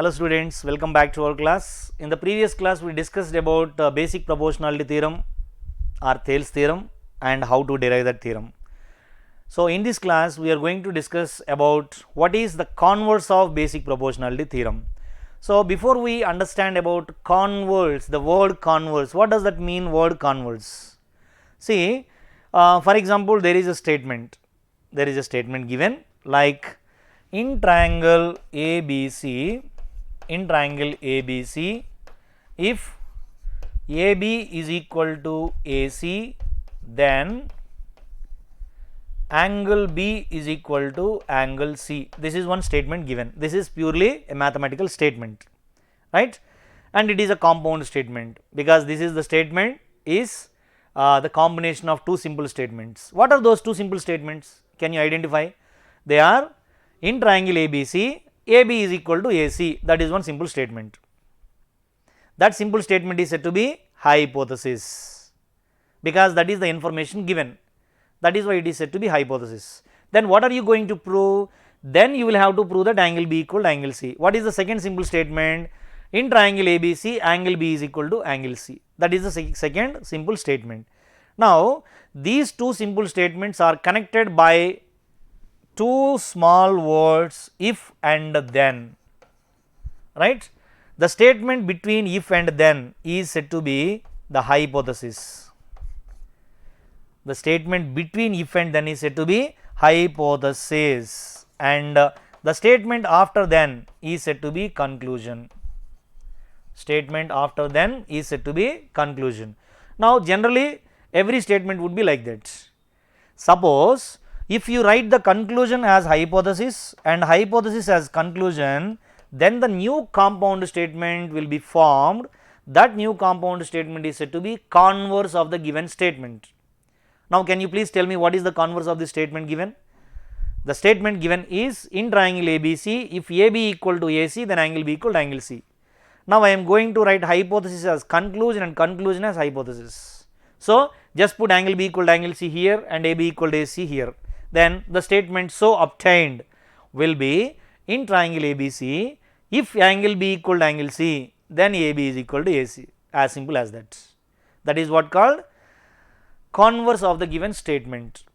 Hello students, welcome back to our class. In the previous class we discussed about basic proportionality theorem or Thales theorem and how to derive that theorem. So in this class we are going to discuss about what is the converse of basic proportionality theorem. So before we understand about converse, the word converse, what does that mean, word converse? See, for example, there is a statement given like in triangle ABC, if AB is equal to AC, then angle B is equal to angle C. This is one statement given. This is purely a mathematical statement, right? And it is a compound statement because this is the statement is the combination of two simple statements. What are those two simple statements? Can you identify? They are in triangle ABC, AB is equal to AC. That is one simple statement. That simple statement is said to be hypothesis because that is the information given. That is why it is said to be hypothesis. Then what are you going to prove? Then you will have to prove that angle B equal to angle C. What is the second simple statement? In triangle ABC, angle B is equal to angle C. That is the second simple statement. Now, these two simple statements are connected by two small words if and then, right? The statement between if and then is said to be the hypothesis. The statement between if and then is said to be hypothesis, and the statement after then is said to be conclusion. Statement after then is said to be conclusion. Now, generally every statement would be like that. Suppose if you write the conclusion as hypothesis and hypothesis as conclusion, then the new compound statement will be formed. That new compound statement is said to be converse of the given statement. Now, can you please tell me what is the converse of the statement given? The statement given is in triangle ABC, if AB equal to AC, then angle B equal to angle C. Now, I am going to write hypothesis as conclusion and conclusion as hypothesis. So, just put angle B equal to angle C here and AB equal to AC here. Then the statement so obtained will be in triangle ABC, if angle B equal to angle C, then AB is equal to AC, as simple as that. That is what called converse of the given statement.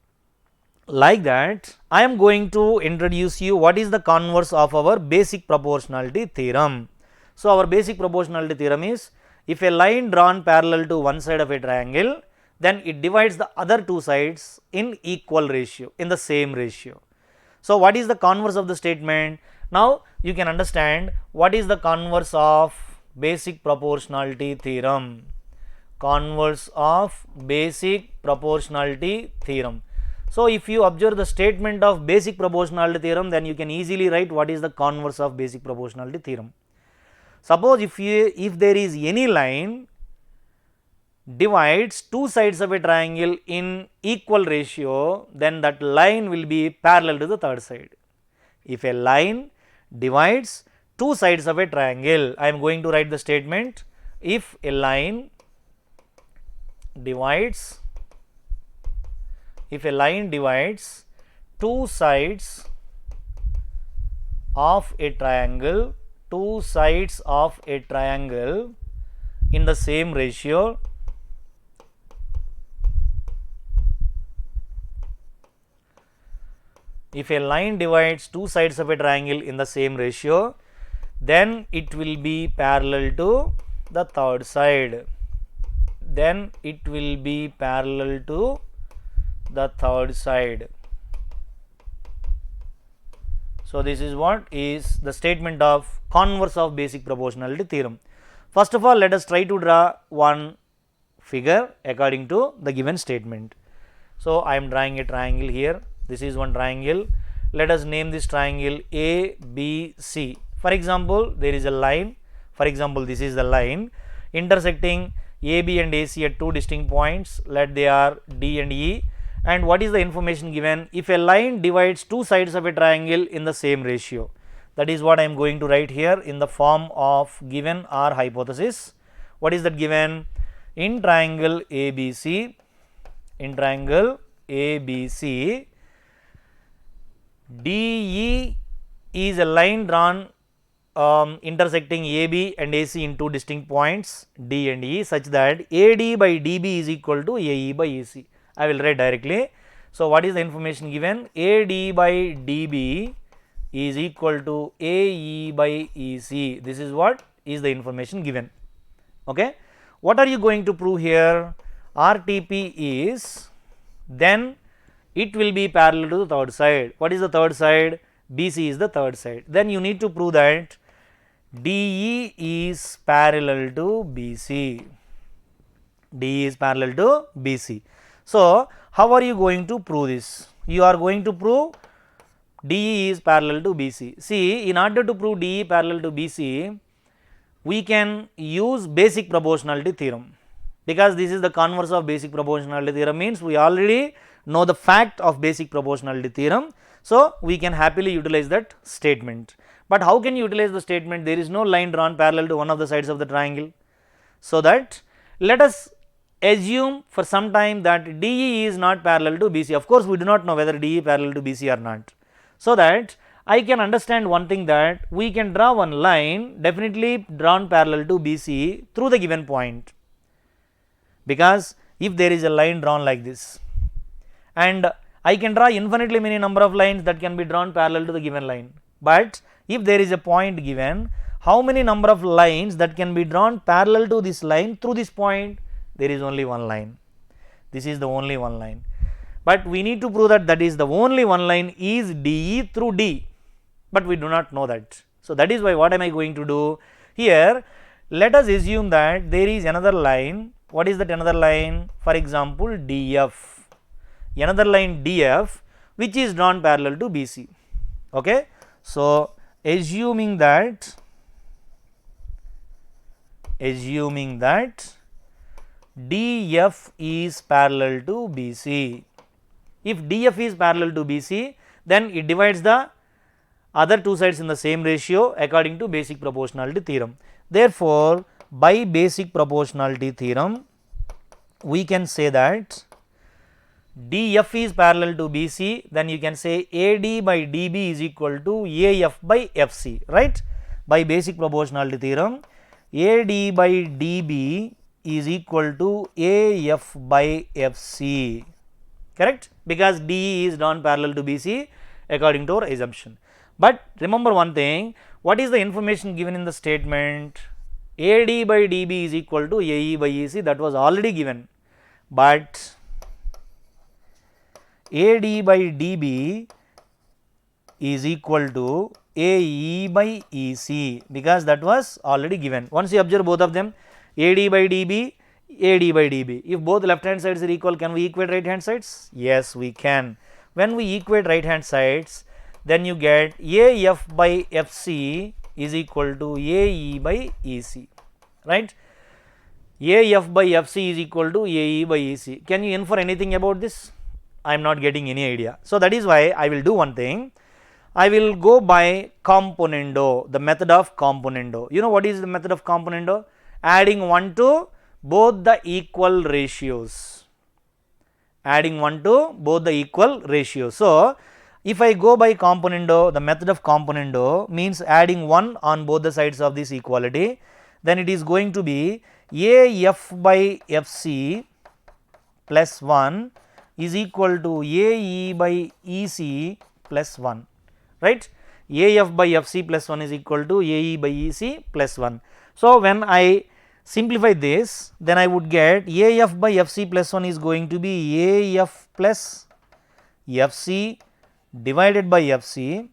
Like that, I am going to introduce you what is the converse of our basic proportionality theorem. So, our basic proportionality theorem is if a line drawn parallel to one side of a triangle, then it divides the other two sides in equal ratio, in the same ratio. So, what is the converse of the statement? Now, you can understand what is the converse of basic proportionality theorem. Converse of basic proportionality theorem. So, if you observe the statement of basic proportionality theorem, then you can easily write what is the converse of basic proportionality theorem. Suppose if there is any line divides two sides of a triangle in equal ratio, then that line will be parallel to the third side. If a line divides two sides of a triangle, I am going to write the statement, if a line divides two sides of a triangle in the same ratio, if a line divides two sides of a triangle in the same ratio, then it will be parallel to the third side. So, this is what is the statement of converse of basic proportionality theorem. First of all, let us try to draw one figure according to the given statement. So, I am drawing a triangle here. This is one triangle. Let us name this triangle ABC. For example, there is a line. For example, this is the line intersecting AB and AC at two distinct points. Let they are D and E. And what is the information given? If a line divides two sides of a triangle in the same ratio, that is what I am going to write here in the form of given or hypothesis. What is that given? In triangle ABC, DE is a line drawn intersecting AB and AC in two distinct points D and E such that AD by DB is equal to AE by EC. I will write directly. So, what is the information given? AD by DB is equal to AE by EC. This is what is the information given. Okay. What are you going to prove here? RTP is, then it will be parallel to the third side. What is the third side? BC is the third side. Then you need to prove that DE is parallel to BC. DE is parallel to BC. So, how are you going to prove this? You are going to prove DE is parallel to BC. See, in order to prove DE parallel to BC, we can use basic proportionality theorem, because this is the converse of basic proportionality theorem, means we already know the fact of basic proportionality theorem. So, we can happily utilize that statement. But how can you utilize the statement? There is no line drawn parallel to one of the sides of the triangle. So, that let us assume for some time that DE is not parallel to BC. Of course, we do not know whether DE parallel to BC or not. So, that I can understand one thing, that we can draw one line definitely drawn parallel to BC through the given point, because if there is a line drawn like this, and I can draw infinitely many number of lines that can be drawn parallel to the given line, but if there is a point given, how many number of lines that can be drawn parallel to this line through this point? There is only one line. This is the only one line, but we need to prove that that is the only one line is DE through D, but we do not know that. So, that is why what am I going to do here? Let us assume that there is another line. What is that another line? For example, DF, another line DF which is drawn parallel to BC. Okay. So, assuming that DF is parallel to BC. If DF is parallel to BC, then it divides the other two sides in the same ratio according to basic proportionality theorem. Therefore, by basic proportionality theorem, we can say that DF is parallel to BC, then you can say AD by DB is equal to AF by FC, right? By basic proportionality theorem, AD by DB is equal to AF by FC, correct? Because DE is drawn parallel to BC according to our assumption. But remember one thing, what is the information given in the statement? AD by DB is equal to AE by EC, that was already given, but AD by DB is equal to AE by EC, because that was already given. Once you observe both of them, AD by DB, AD by DB, if both left hand sides are equal, can we equate right hand sides? Yes, we can. When we equate right hand sides, then you get AF by FC is equal to AE by EC, right? AF by FC is equal to AE by EC. Can you infer anything about this? I am not getting any idea. So, that is why I will do one thing. I will go by componendo, the method of componendo. You know what is the method of componendo? Adding 1 to both the equal ratios. Adding 1 to both the equal ratios. So, if I go by componendo, the method of componendo means adding 1 on both the sides of this equality, then it is going to be AF by FC plus 1 is equal to AE by EC plus 1, right? AF by FC plus 1 is equal to AE by EC plus 1. So, when I simplify this, then I would get AF by FC plus 1 is going to be AF plus FC divided by FC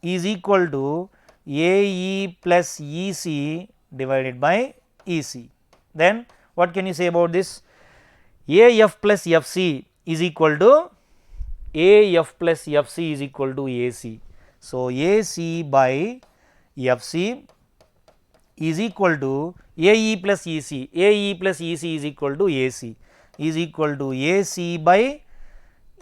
is equal to AE plus EC divided by EC. Then what can you say about this? AF plus FC is equal to AF plus FC is equal to AC. So, AC by FC is equal to AE plus EC, AE plus EC is equal to AC, is equal to AC by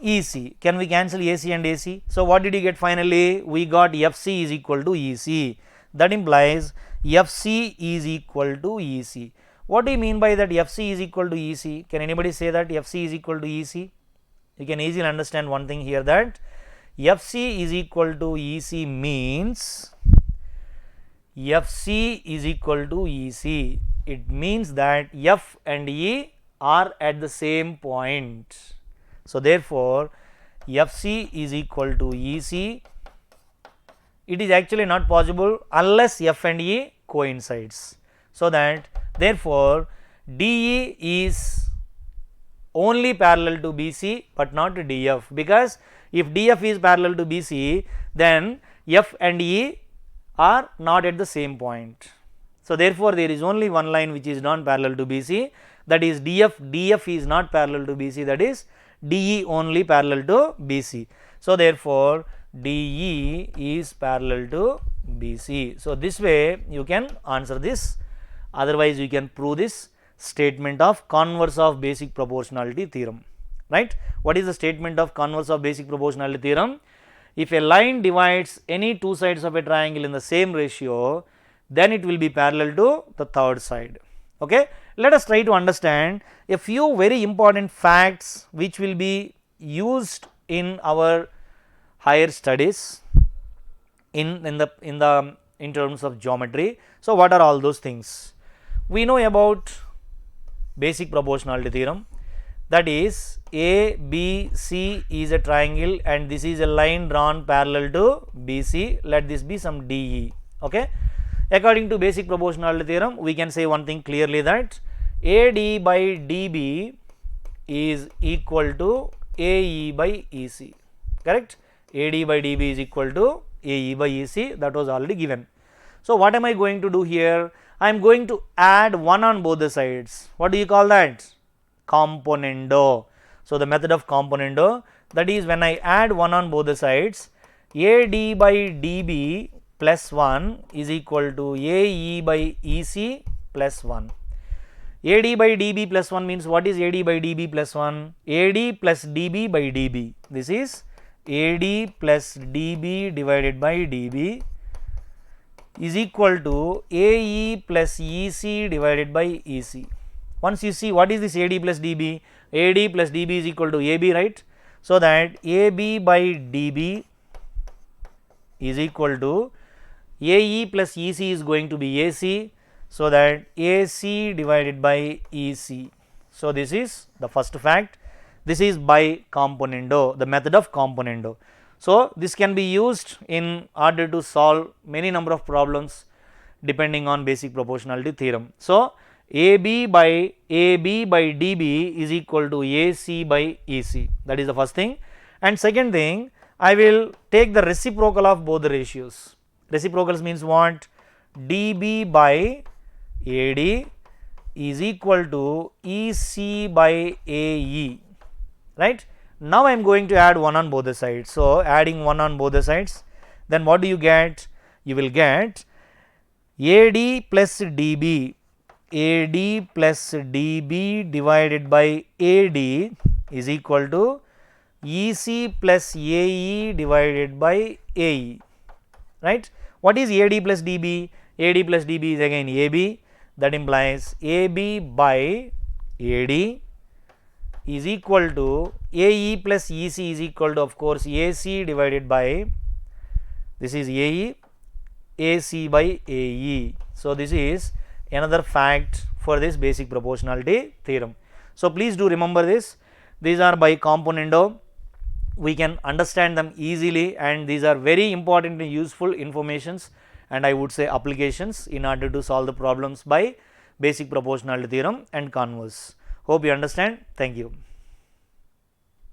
EC. Can we cancel AC and AC? So, what did you get finally? We got FC is equal to EC. That implies FC is equal to EC. What do you mean by that FC is equal to EC? Can anybody say that FC is equal to EC? You can easily understand one thing here, that FC is equal to EC means FC is equal to EC. It means that F and E are at the same point. So therefore, FC is equal to EC. It is actually not possible unless F and E coincides. So that therefore, DE is only parallel to BC but not to DF, because if DF is parallel to BC, then F and E are not at the same point. So therefore, there is only one line which is non parallel to BC, that is DF. DF is not parallel to BC, that is DE only parallel to BC. So therefore, DE is parallel to BC. So this way you can answer this, otherwise you can prove this statement of converse of basic proportionality theorem, right. What is the statement of converse of basic proportionality theorem? If a line divides any two sides of a triangle in the same ratio, then it will be parallel to the third side. Okay. Let us try to understand a few very important facts which will be used in our higher studies in terms of geometry. So what are all those things? We know about basic proportionality theorem, that is ABC is a triangle and this is a line drawn parallel to BC. Let this be some DE. Okay. According to basic proportionality theorem, we can say one thing clearly, that AD by DB is equal to AE by EC. Correct. AD by DB is equal to AE by EC, that was already given. So what am I going to do here? I am going to add 1 on both the sides. What do you call that? Componendo. So the method of componendo, that is when I add 1 on both the sides, AD by DB plus 1 is equal to AE by EC plus 1. AD by DB plus 1 means, what is AD by DB plus 1? AD plus DB by DB. This is AD plus DB divided by DB is equal to AE plus EC divided by EC. Once you see what is this AD plus DB, AD plus DB is equal to AB, right. So that AB by DB is equal to AE plus EC is going to be AC, so that AC divided by EC. So this is the first fact. This is by componendo, the method of componendo. So this can be used in order to solve many number of problems depending on basic proportionality theorem. So AB by DB is equal to AC by EC, that is the first thing. And second thing, I will take the reciprocal of both the ratios. Reciprocals means what? DB by AD is equal to EC by AE, right. Now I am going to add 1 on both the sides. So adding 1 on both the sides, then what do you get? You will get AD plus DB, AD plus DB divided by AD is equal to EC plus AE divided by AE, right. What is AD plus DB? AD plus DB is again AB, that implies AB by AD is equal to AE plus EC is equal to, of course, AC divided by, this is AE, AC by AE. So this is another fact for this basic proportionality theorem. So please do remember this. These are by componendo. We can understand them easily, and these are very important and useful informations, and I would say applications in order to solve the problems by basic proportionality theorem and converse. Hope you understand. Thank you.